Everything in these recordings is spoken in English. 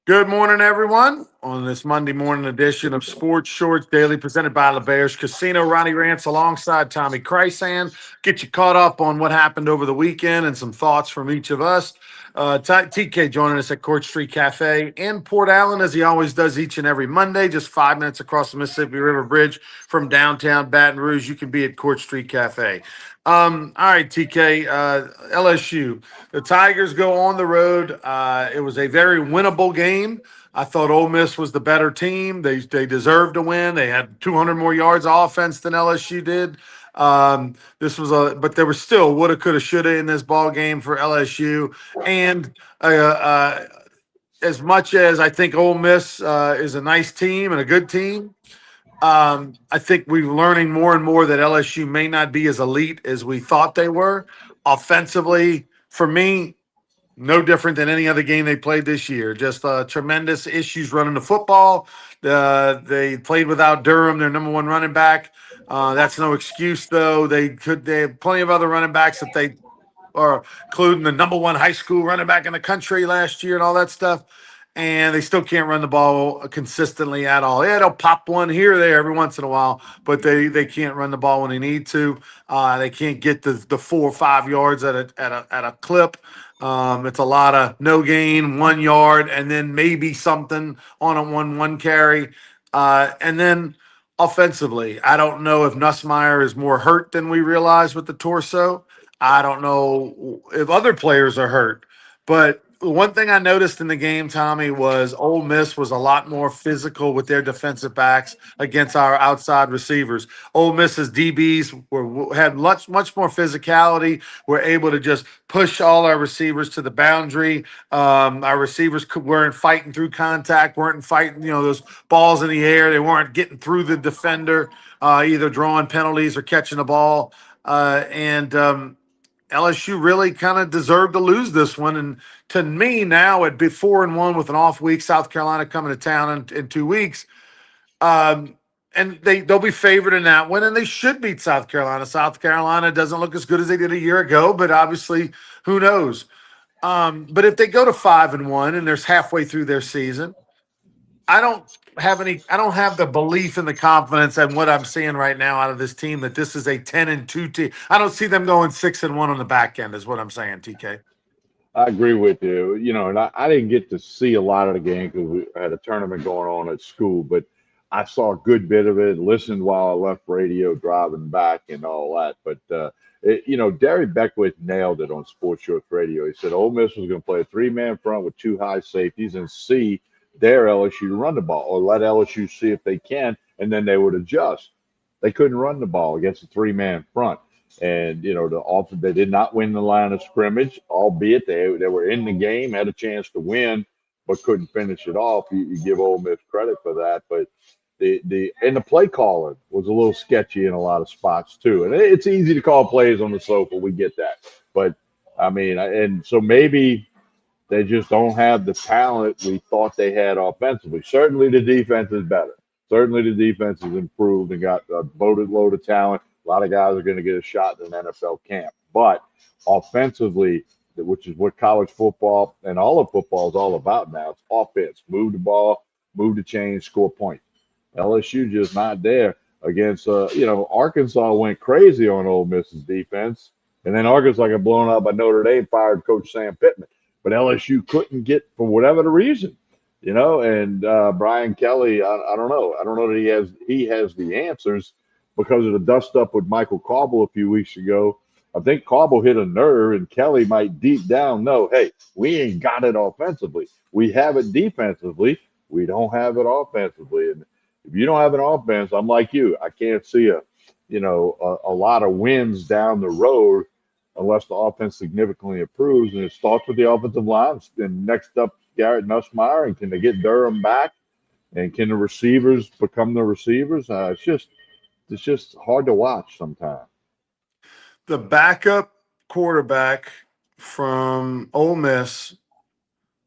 Good morning, everyone. On this Monday morning edition of Sports Shorts Daily, presented by the Bears Casino, Ronnie Rance alongside Tommy Krysan. Get you caught up on what happened over the weekend and some thoughts from each of us. TK joining us at Court Street Cafe in Port Allen, as he always does each and every Monday, just 5 minutes across the Mississippi River Bridge from downtown Baton Rouge. You can be at Court Street Cafe. All right, TK, LSU. The Tigers go on the road. It was a very winnable game. I thought Ole Miss was the better team. They deserved to win. They had 200 more yards of offense than LSU did. But there was still woulda, coulda, shoulda in this ball game for LSU. And as much as I think Ole Miss is a nice team and a good team, I think we're learning more and more that LSU may not be as elite as we thought they were. Offensively, for me, no different than any other game they played this year. Just tremendous issues running the football. They played without Durham, their number one running back. That's no excuse, though. They have plenty of other running backs that they are, including the number one high school running back in the country last year and all that stuff. And they still can't run the ball consistently at all. Yeah, they'll pop one here or there every once in a while, but they can't run the ball when they need to. They can't get the 4 or 5 yards at a clip. It's a lot of no gain, 1 yard, and then maybe something on a one carry. And then offensively, I don't know if Nussmeier is more hurt than we realize with the torso. I don't know if other players are hurt, but one thing I noticed in the game, Tommy, was Ole Miss was a lot more physical with their defensive backs against our outside receivers. Ole Miss's DBs had much more physicality. Were able to just push all our receivers to the boundary. Our receivers weren't fighting through contact, weren't fighting, those balls in the air. They weren't getting through the defender, either drawing penalties or catching the ball. And LSU really kind of deserved to lose this one. And to me, now at 4-1 with an off week, South Carolina coming to town in 2 weeks, and they'll be favored in that one, and they should beat South Carolina. South Carolina doesn't look as good as they did a year ago, but obviously, who knows? But if they go to 5-1 and there's halfway through their season, I don't have the belief and the confidence and what I'm seeing right now out of this team that this is a 10-2 team. I don't see them going 6-1 on the back end, is what I'm saying, TK. I agree with you. And I didn't get to see a lot of the game because we had a tournament going on at school, but I saw a good bit of it, listened while I left radio driving back and all that. But, Derry Beckwith nailed it on Sports Shorts Radio. He said Ole Miss was going to play a three-man front with two high safeties and see their LSU to run the ball or let LSU see if they can, and then they would adjust. They couldn't run the ball against a three-man front. And they did not win the line of scrimmage, albeit they were in the game, had a chance to win, but couldn't finish it off. You give Ole Miss credit for that, but the play calling was a little sketchy in a lot of spots too. And it's easy to call plays on the sofa, we get that, but I mean, and so maybe they just don't have the talent we thought they had offensively. Certainly, the defense is better. Certainly, the defense has improved and got a boated load of talent. A lot of guys are going to get a shot in an NFL camp. But offensively, which is what college football and all of football is all about now, it's offense. Move the ball, move the chain, score points. LSU just not there against, Arkansas went crazy on Ole Miss's defense. And then Arkansas got blown out by Notre Dame, fired Coach Sam Pittman. But LSU couldn't get, for whatever the reason, and Brian Kelly, I don't know. I don't know that he has the answers because of the dust up with Michael Cauble a few weeks ago. I think Cauble hit a nerve, and Kelly might deep down know, hey, we ain't got it offensively. We have it defensively. We don't have it offensively. And if you don't have an offense, I'm like you. I can't see a lot of wins down the road unless the offense significantly improves. And it starts with the offensive line. And next up, Garrett Nussmeier. And can they get Durham back? And can the receivers become the receivers? It's just hard to watch sometimes. The backup quarterback from Ole Miss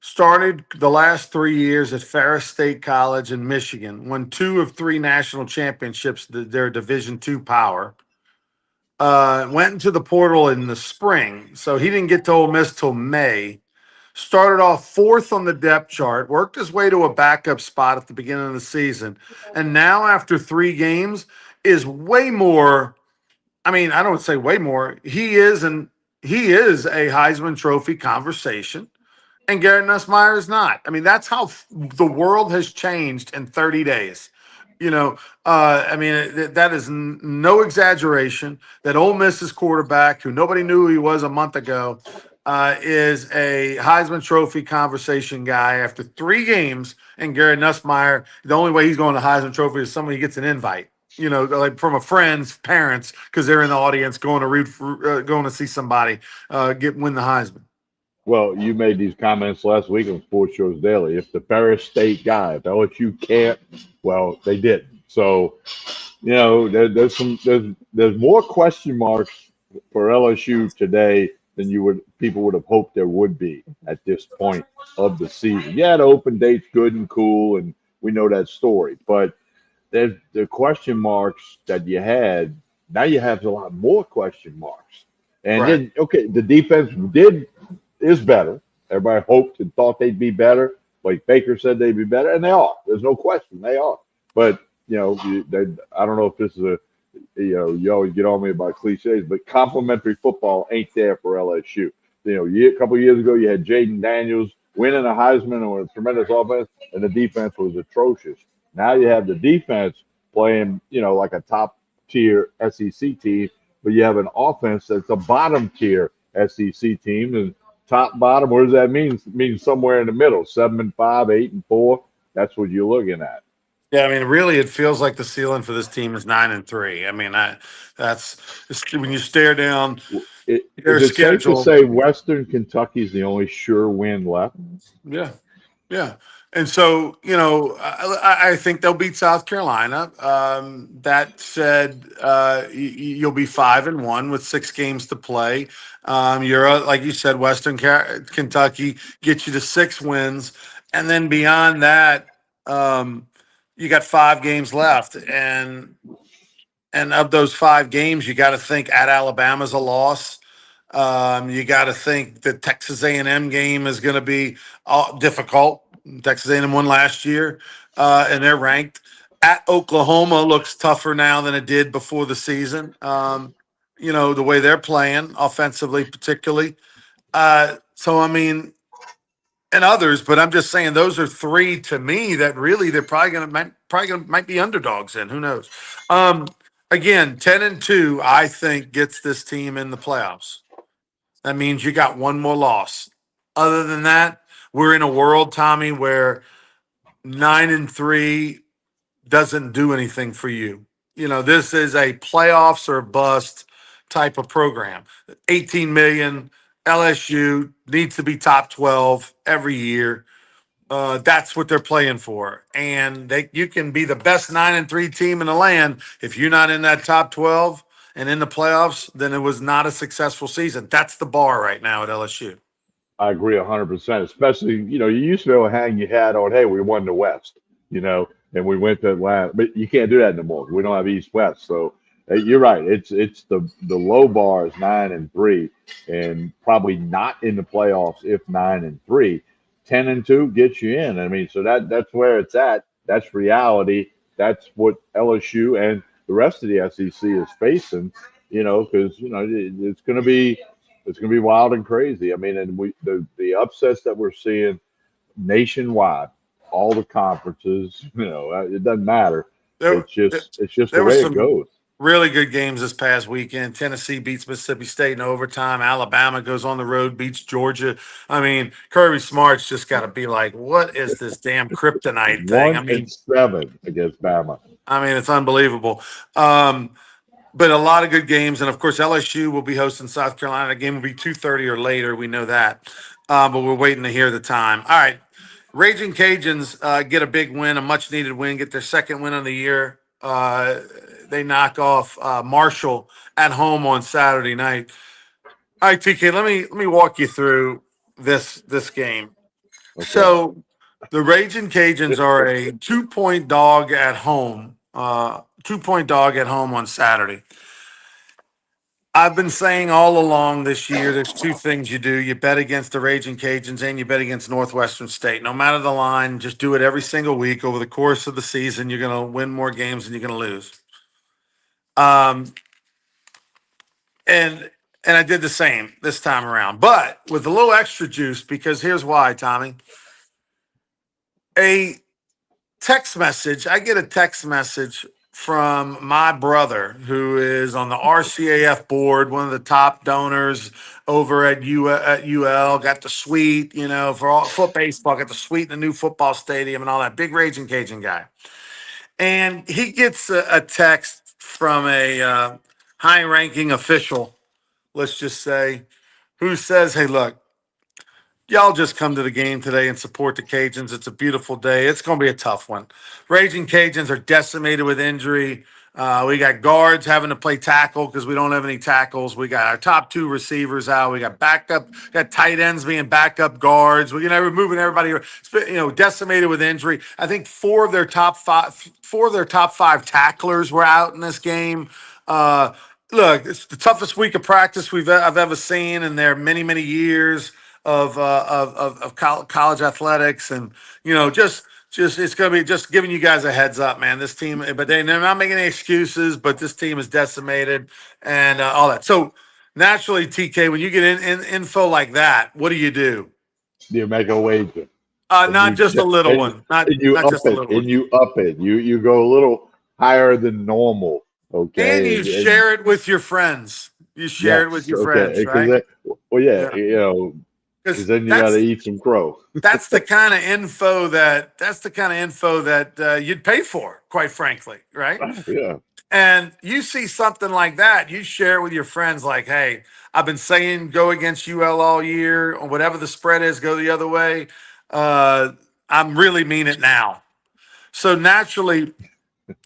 started the last 3 years at Ferris State College in Michigan, won 2 of 3 national championships, their Division II power. Went into the portal in the spring, so he didn't get to Ole Miss till May. started off fourth on the depth chart, worked his way to a backup spot at the beginning of the season, and now after 3 games is way more. I mean, I don't say way more. He is a Heisman Trophy conversation, and Garrett Nussmeier is not. I mean, that's how the world has changed in 30 days. I mean, that is no exaggeration. That Ole Miss's quarterback, who nobody knew who he was a month ago, is a Heisman Trophy conversation guy after 3 games. And Garrett Nussmeier, the only way he's going to Heisman Trophy is somebody gets an invite. Like from a friend's parents because they're in the audience going to see somebody win the Heisman. Well, you made these comments last week on Sports Shows Daily. If the Ferris State guy, if LSU can't, well, they didn't. So, there's more question marks for LSU today than people would have hoped there would be at this point of the season. Yeah, the open date's good and cool, and we know that story. But there's the question marks that you had. Now you have a lot more question marks. And Right. then, okay, the defense is better. Everybody hoped and thought they'd be better. Like Baker said, they'd be better, and they are. There's no question they are. But I don't know if this is you always get on me about cliches, but complimentary football ain't there for LSU. A couple of years ago, you had Jaden Daniels winning a Heisman or a tremendous offense, and the defense was atrocious. Now you have the defense playing, like a top tier SEC team, but you have an offense that's a bottom tier SEC team, and top bottom. What does that mean? It means somewhere in the middle, 7-5, 8-4. That's what you're looking at. Yeah, I mean, really, it feels like the ceiling for this team is 9-3. I mean, that's when you stare down their Is it safe to schedule. say Western Kentucky is the only sure win left? Yeah, yeah. And so, I think they'll beat South Carolina. That said, you'll be 5-1 with 6 games to play. Like you said, Kentucky gets you to 6 wins, and then beyond that, you got 5 games left, and of those 5 games, you got to think at Alabama's a loss. You got to think the Texas A&M game is going to be difficult. Texas A&M won last year, and they're ranked. At Oklahoma looks tougher now than it did before the season. The way they're playing offensively, particularly. So I mean, and others, but I'm just saying those are 3 to me that really they're might be underdogs in. Who knows? Again, 10-2, I think gets this team in the playoffs. That means you got one more loss. Other than that, we're in a world, Tommy, where 9-3 doesn't do anything for you. This is a playoffs or bust type of program. 18 million, LSU needs to be top 12 every year. That's what they're playing for. And you can be the best 9-3 team in the land. If you're not in that top 12 and in the playoffs, then it was not a successful season. That's the bar right now at LSU. I agree 100%. Especially, you used to be able to hang your hat on, hey, we won the West, and we went to Atlanta. But you can't do that anymore. We don't have East West. So you're right. It's the low bar is 9-3, and probably not in the playoffs if 9-3. 10-2 gets you in. I mean, so that's where it's at. That's reality. That's what LSU and the rest of the SEC is facing. Because it's going to be wild and crazy. I mean, and the upsets that we're seeing nationwide, all the conferences, it doesn't matter. There, It's just the there was way it some goes. really good games this past weekend. Tennessee beats Mississippi State in overtime. Alabama goes on the road, beats Georgia. I mean, Kirby Smart's just got to be like, what is this damn kryptonite thing? 1-7 against Bama. It's unbelievable. But a lot of good games, and of course, LSU will be hosting South Carolina. The game will be 2:30 or later. We know that, but we're waiting to hear the time. All right, Raging Cajuns get a big win, a much-needed win, get their second win of the year. They knock off Marshall at home on Saturday night. All right, TK, let me walk you through this game. Okay. So the Raging Cajuns are a 2-point dog at home. 2-point dog at home on Saturday. I've been saying all along this year, there's two things you do. You bet against the Raging Cajuns and you bet against Northwestern State. No matter the line, just do it every single week over the course of the season. You're going to win more games than you're going to lose. Um, and and I did the same this time around, but with a little extra juice because here's why, Tommy. A text message. I get a text message from my brother who is on the RCAF board, one of the top donors over at UL. Got the suite, for all foot baseball. Got the suite in the new football stadium and all that. Big Raging Cajun guy, and he gets a text from a high-ranking official. Let's just say, who says, "Hey, look. Y'all just come to the game today and support the Cajuns. It's a beautiful day. It's going to be a tough one. Raging Cajuns are decimated with injury. We got guards having to play tackle because we don't have any tackles. We got our top two receivers out. We got got tight ends being backup guards. We're moving everybody. Decimated with injury. I think four of their top five tacklers were out in this game. Look, it's the toughest week of practice I've ever seen in their many years of college athletics, and just it's going to be just giving you guys a heads up, man. This team, but they're not making any excuses. But this team is decimated and all that. So naturally, TK, when you get in info like that, what do you do? You make a wager. Not just a little one. Not just a little one. And you up it. You go a little higher than normal. Okay. And you share it with your friends. You share it with your friends, right? Yeah. Because because then you got to eat some crow. That's the kind of info that you'd pay for, quite frankly, right? Yeah. And you see something like that, you share it with your friends, like, "Hey, I've been saying go against UL all year, or whatever the spread is, go the other way. I'm really mean it now." So naturally,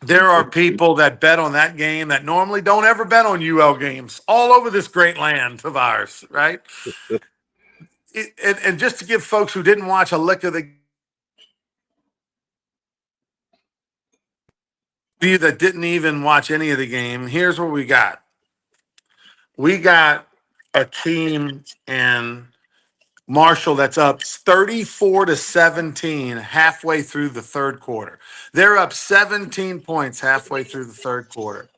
there are people that bet on that game that normally don't ever bet on UL games all over this great land of ours, right? And just to give folks who didn't watch a lick of the you that didn't even watch any of the game, here's what we got. We got a team in Marshall that's up 34-17 halfway through the third quarter. They're up 17 points halfway through the third quarter.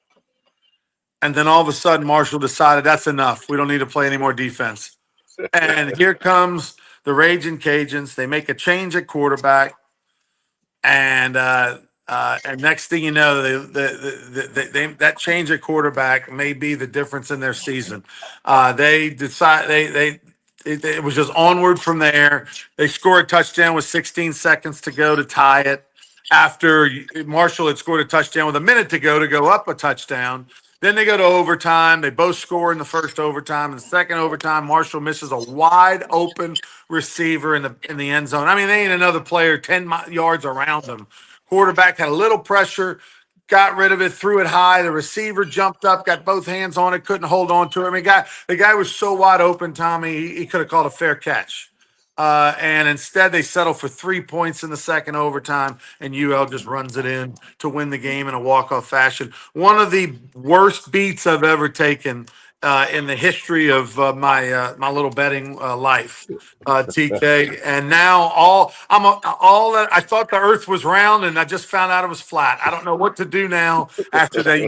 And then all of a sudden, Marshall decided that's enough. We don't need to play any more defense. And here comes the Raging Cajuns. They make a change at quarterback, and next thing you know, that change at quarterback may be the difference in their season. They decide it was just onward from there. They score a touchdown with 16 seconds to go to tie it. After Marshall had scored a touchdown with a minute to go up a touchdown. Then they go to overtime. They both score in the first overtime. In the second overtime, Marshall misses a wide open receiver in the end zone. I mean, they ain't another player 10 yards around them. Quarterback had a little pressure, got rid of it, threw it high. The receiver jumped up, got both hands on it, couldn't hold on to it. I mean, the guy was so wide open, Tommy, he could have called a fair catch. And instead, they settle for 3 points in the second overtime, and UL just runs it in to win the game in a walk-off fashion. One of the worst beats I've ever taken in the history of my little betting life, TK. And now I thought the Earth was round, and I just found out it was flat. I don't know what to do now after that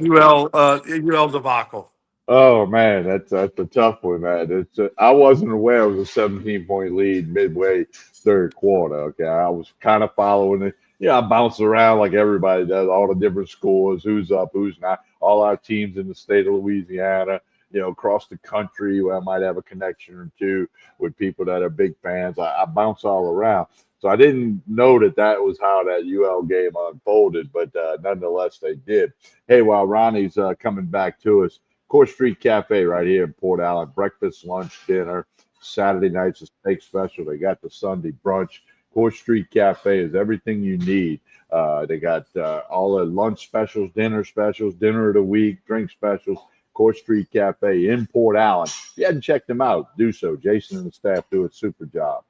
UL debacle. Oh man, that's a tough one, man. I wasn't aware it was a 17-point lead midway third quarter. Okay, I was kind of following it. Yeah, I bounced around like everybody does, all the different scores, who's up, who's not, all our teams in the state of Louisiana, across the country where I might have a connection or two with people that are big fans. I bounce all around. So I didn't know that was how that UL game unfolded, but nonetheless, they did. Hey, while Ronnie's coming back to us, Court Street Cafe right here in Port Allen. Breakfast, lunch, dinner. Saturday night's a steak special. They got the Sunday brunch. Court Street Cafe is everything you need. They got all the lunch specials, dinner of the week, drink specials. Court Street Cafe in Port Allen. If you hadn't checked them out, do so. Jason and the staff do a super job.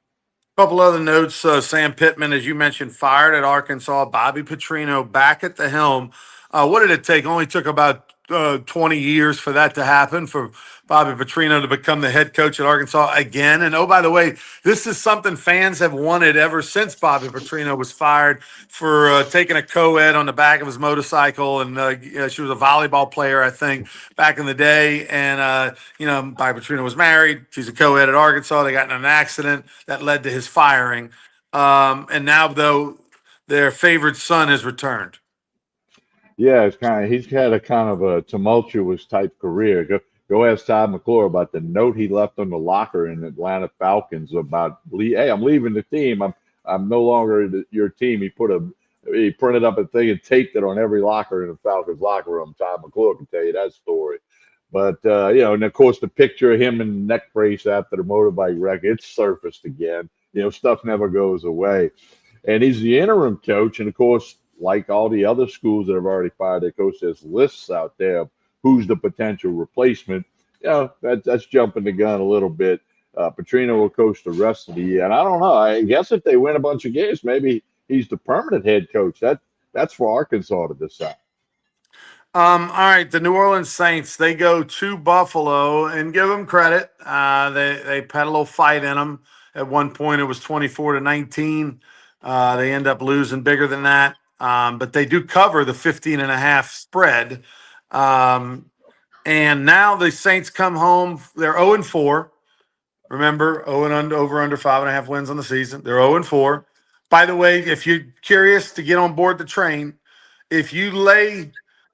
Couple other notes. Sam Pittman, as you mentioned, fired at Arkansas. Bobby Petrino back at the helm. What did it take? Only took about 20 years for that to happen, for Bobby Petrino to become the head coach at Arkansas again. And oh, by the way, this is something fans have wanted ever since Bobby Petrino was fired for taking a co-ed on the back of his motorcycle. And she was a volleyball player, I think, back in the day. And, Bobby Petrino was married. She's a co-ed at Arkansas. They got in an accident that led to his firing. And now, though, their favorite son has returned. Yeah, he's had a kind of a tumultuous type career. Go ask Todd McClure about the note he left on the locker in Atlanta Falcons about, hey, I'm leaving the team. I'm no longer your team. He printed up a thing and taped it on every locker in the Falcons locker room. Todd McClure can tell you that story. But and of course the picture of him in the neck brace after the motorbike wreck, it's surfaced again. Stuff never goes away. And he's the interim coach, and of course, like all the other schools that have already fired their coach, there's lists out there of who's the potential replacement. That's jumping the gun a little bit. Petrino will coach the rest of the year, and I don't know. I guess if they win a bunch of games, maybe he's the permanent head coach. That's for Arkansas to decide. All right, the New Orleans Saints, they go to Buffalo, and give them credit. They had a little fight in them. At one point, it was 24-19. They end up losing bigger than that. But they do cover the 15.5 spread. And now the Saints come home. They're 0-4. Remember, 0 and over under 5.5 wins on the season. They're 0-4. By the way, if you're curious to get on board the train, if you lay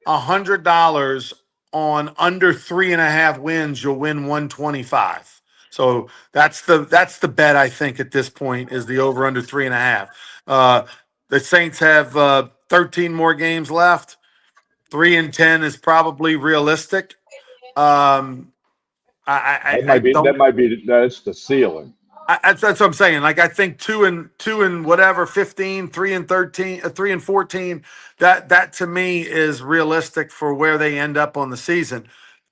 $100 on under 3.5 wins, you'll win 125. So that's the bet, I think, at this point, is the over under 3.5. The Saints have 13 more games left. 3-10 is probably realistic. That's the ceiling. That's what I'm saying. Like, I think 2 and whatever, 15, 3 and 13, 3 and 14. That to me is realistic for where they end up on the season.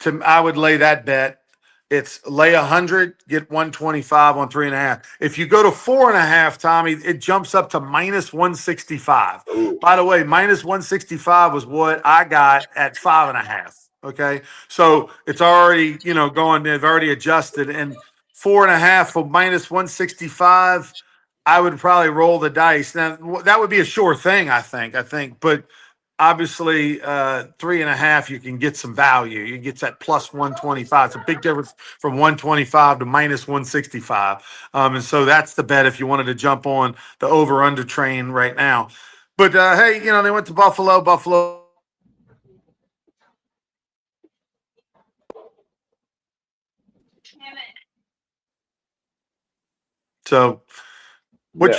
I would lay that bet. It's lay 100, get 125 on 3.5. If you go to 4.5, Tommy, it jumps up to minus 165. Ooh. By the way, minus 165 was what I got at 5.5. Okay, so it's already going. They've already adjusted, and 4.5 for minus 165. I would probably roll the dice. Now that would be a sure thing, I think, but obviously 3.5, you can get some value. You get that plus 125. It's a big difference from 125 to minus 165. And so that's the bet if you wanted to jump on the over under train right now. But hey, they went to Buffalo. So, the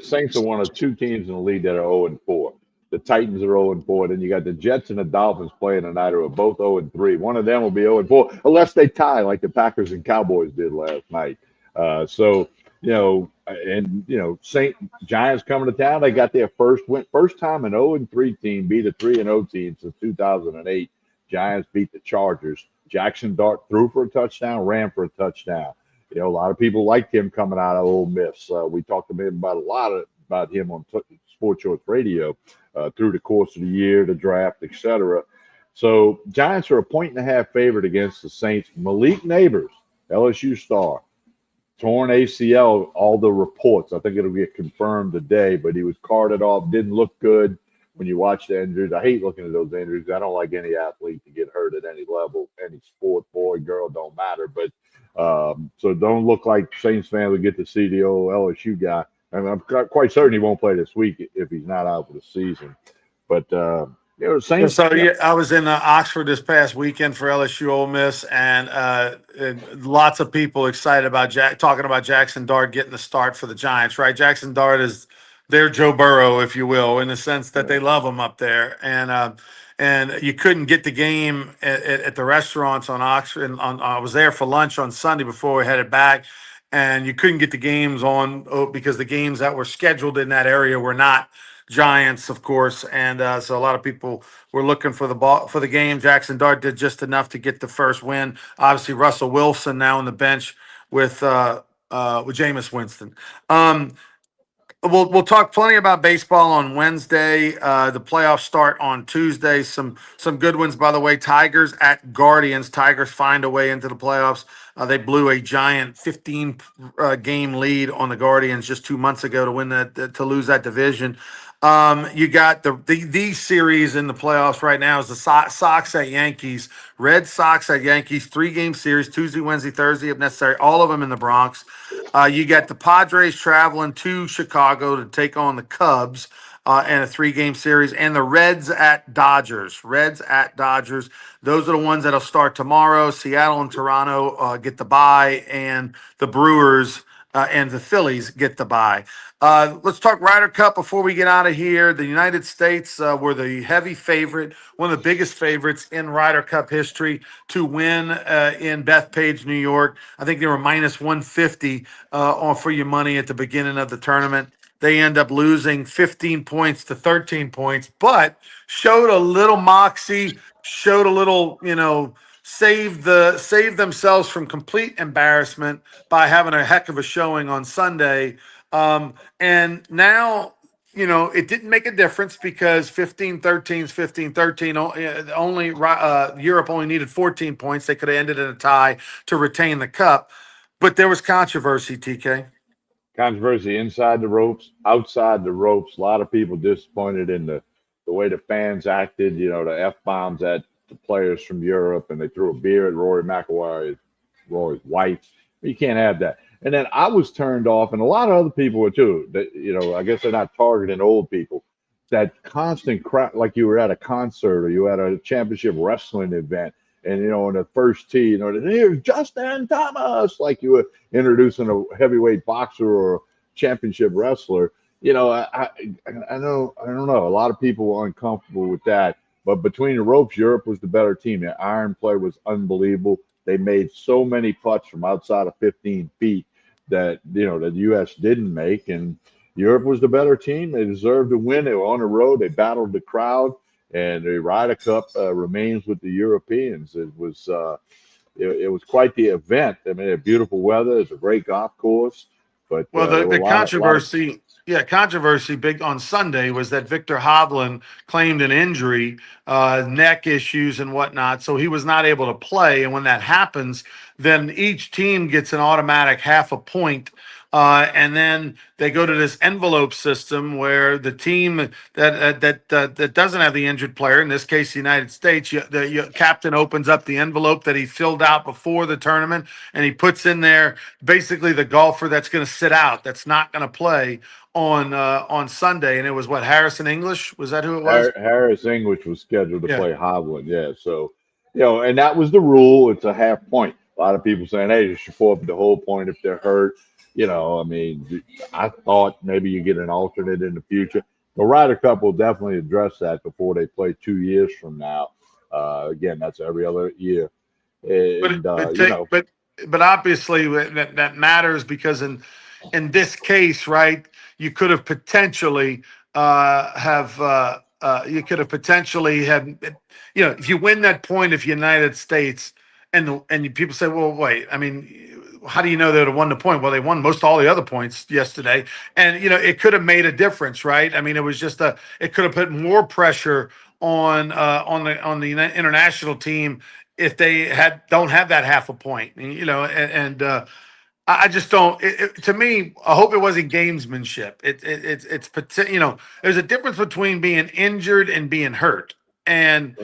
Saints are one of 2 teams in the league that are 0-4. The Titans are 0-4. Then you got the Jets and the Dolphins playing tonight, who are both 0-3. One of them will be 0-4 unless they tie like the Packers and Cowboys did last night. Saint Giants coming to town. They got their first time an 0-3 team beat a 3-0 team since 2008. Giants beat the Chargers. Jackson Dart threw for a touchdown, ran for a touchdown. A lot of people liked him coming out of Ole Miss. We talked to him about him on Sports Choice Radio through the course of the year, the draft, etc. So Giants are a 1.5 favorite against the Saints. Malik Neighbors, LSU star, torn ACL. All the reports, I think it'll get confirmed today, but he was carted off. Didn't look good when you watch the injuries. I hate looking at those injuries. I don't like any athlete to get hurt at any level, any sport, boy, girl, don't matter. But so don't look like Saints fans would get to see the old LSU guy. I mean, I'm quite certain he won't play this week if he's not out for the season. But Saints. So yeah, I was in Oxford this past weekend for LSU Ole Miss, and lots of people excited about talking about Jackson Dart getting the start for the Giants. Right, Jackson Dart is their Joe Burrow, if you will, in the sense that they love him up there, and you couldn't get the game at the restaurants on Oxford. I was there for lunch on Sunday before we headed back, and you couldn't get the games on because the games that were scheduled in that area were not Giants, of course, and so a lot of people were looking for the game. Jackson Dart did just enough to get the first win. Obviously, Russell Wilson now on the bench with Jameis Winston. We'll talk plenty about baseball on Wednesday. The playoffs start on Tuesday. Some good ones, by the way. Tigers at Guardians. Tigers find a way into the playoffs. They blew a giant 15 game lead on the Guardians just 2 months ago to win that to lose that division. You got the series in the playoffs right now is the Sox at Yankees. Red Sox at Yankees 3 game series Tuesday, Wednesday, Thursday if necessary. All of them in the Bronx. You got the Padres traveling to Chicago to take on the Cubs in a 3 game series, and the Reds at Dodgers. Reds at Dodgers. Those are the ones that'll start tomorrow. Seattle and Toronto get the bye, and the Brewers and the Phillies get the bye. Let's talk Ryder Cup before we get out of here. The United States were the heavy favorite, one of the biggest favorites in Ryder Cup history to win in Bethpage, New York. I think they were minus 150 on for your money at the beginning of the tournament. They end up losing 15 points to 13 points, but showed a little moxie, showed a little, saved themselves from complete embarrassment by having a heck of a showing on Sunday. And now, it didn't make a difference because 15-13 is 15-13. Only Europe only needed 14 points. They could have ended in a tie to retain the cup. But there was controversy, TK. Controversy inside the ropes, outside the ropes. A lot of people disappointed in the way the fans acted. The f bombs at the players from Europe, and they threw a beer at Rory's wife. You can't have that. And then I was turned off, and a lot of other people were too. That I guess they're not targeting old people. That constant crowd, like you were at a concert or you were at a championship wrestling event, and on the first tee, here's Justin Thomas, like you were introducing a heavyweight boxer or a championship wrestler. I know, I don't know. A lot of people were uncomfortable with that, but between the ropes, Europe was the better team. The iron play was unbelievable. They made so many putts from outside of 15 feet that the U.S. didn't make, and Europe was the better team. They deserved to win. They were on the road. They battled the crowd, and the Ryder Cup remains with the Europeans. It was quite the event. I mean, they had beautiful weather. It's a great golf course, but Well, there were the a lot of controversy big on Sunday was that Victor Hovland claimed an injury, neck issues and whatnot, so he was not able to play. And when that happens, then each team gets an automatic half a point. And then they go to this envelope system where the team that doesn't have the injured player, in this case, the United States, the captain opens up the envelope that he filled out before the tournament, and he puts in there basically the golfer that's going to sit out, that's not going to play on Sunday. And it was what, Harrison English? Was that who it was? Harris English was scheduled to Yeah. play Hovland. Yeah, so and that was the rule. It's a half point. A lot of people saying, "Hey, you should forfeit the whole point if they're hurt." I mean, I thought maybe you get an alternate in the future. The Ryder Cup will definitely address that before they play 2 years from now. Again, that's every other year, But and but take but obviously that matters because in this case, right, you could have potentially have you could have potentially had, if you win that point if United States, and people say, well, wait, I mean, how do you know they would have won the point? Well, they won most all the other points yesterday, and it could have made a difference, right? I mean, it was just it could have put more pressure on the international team if they don't have that half a point, and I just don't. To me, I hope it wasn't gamesmanship. There's a difference between being injured and being hurt. And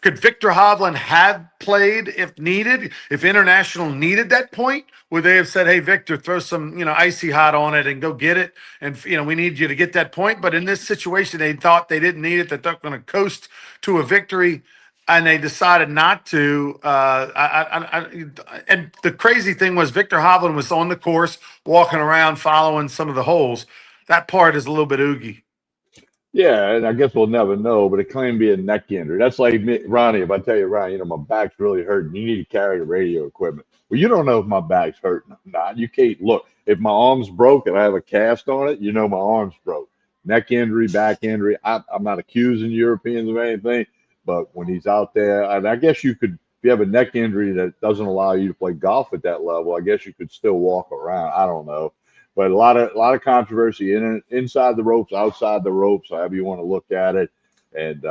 could Victor Hovland have played if needed? If international needed that point, would they have said, "Hey, Victor, throw some icy hot on it and go get it"? And we need you to get that point. But in this situation, they thought they didn't need it. That they're going to coast to a victory, and they decided not to. And the crazy thing was Victor Hovland was on the course, walking around, following some of the holes. That part is a little bit oogie. Yeah, and I guess we'll never know, but it claimed to be a neck injury. That's like me, Ronnie. If I tell you, Ronnie, my back's really hurting, you need to carry the radio equipment. Well, you don't know if my back's hurting or not. You can't look. If my arm's broke and I have a cast on it, my arm's broke. Neck injury, back injury. I'm not accusing Europeans of anything, but when he's out there, and I guess you could, if you have a neck injury that doesn't allow you to play golf at that level, I guess you could still walk around. I don't know. But a lot of controversy inside the ropes, outside the ropes, however you want to look at it. And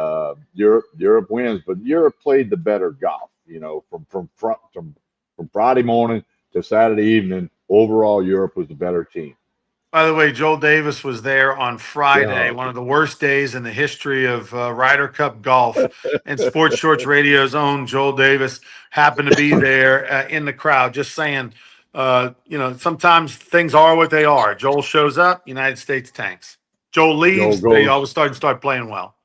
Europe wins, but Europe played the better golf. From Friday morning to Saturday evening, overall Europe was the better team. By the way, Joel Davis was there on Friday, Yeah, one of the worst days in the history of Ryder Cup golf. And Sports Shorts Radio's own Joel Davis happened to be there in the crowd, just saying, sometimes things are what they are. Joel shows up, United States tanks. Joel Joe leaves, they all of a goes. sudden start playing well.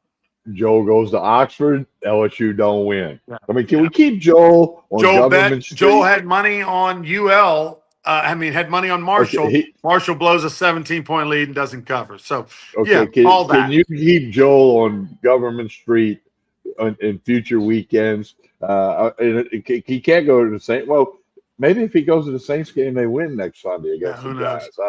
Joe goes to Oxford. LSU don't win. Yeah. I mean, can Yeah. we keep Joel on Government Joel Street? had money on UL. Had money on Okay, Marshall. Marshall blows a 17-point lead and doesn't cover. So, yeah, okay. all Can that. you keep Joel on Government Street in future weekends? He can't go to the Saints. Well, maybe if he goes to the Saints game, they win next Sunday Yeah, against the who knows? Giants.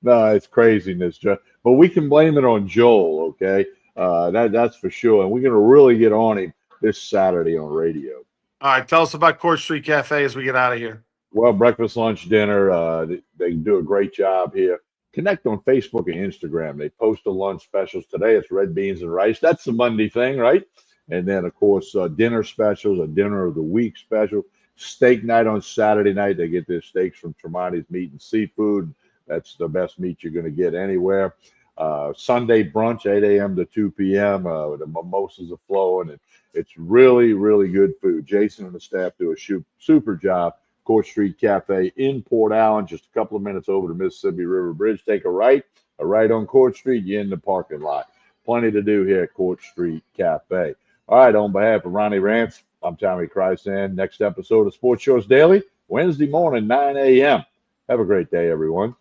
No, it's craziness, Joe. But we can blame it on Joel. Okay, that's for sure. And we're gonna really get on him this Saturday on radio. All right, tell us about Court Street Cafe as we get out of here. Well, breakfast, lunch, dinner. They do a great job here. Connect on Facebook and Instagram. They post the lunch specials. Today it's red beans and rice. That's the Monday thing, right? And then, of course, dinner specials, a dinner of the week special. Steak night on Saturday night. They get their steaks from Tremonti's Meat and Seafood. That's the best meat you're going to get anywhere. Sunday brunch, 8 a.m. to 2 p.m. The mimosas are flowing, and it's really, really good food. Jason and the staff do a super job. Court Street Cafe in Port Allen, just a couple of minutes over the Mississippi River Bridge. Take a right on Court Street, you're in the parking lot. Plenty to do here at Court Street Cafe. All right, on behalf of Ronnie Rance, I'm Tommy Krysan. Next episode of Sports Shorts Daily, Wednesday morning, 9 a.m. Have a great day, everyone.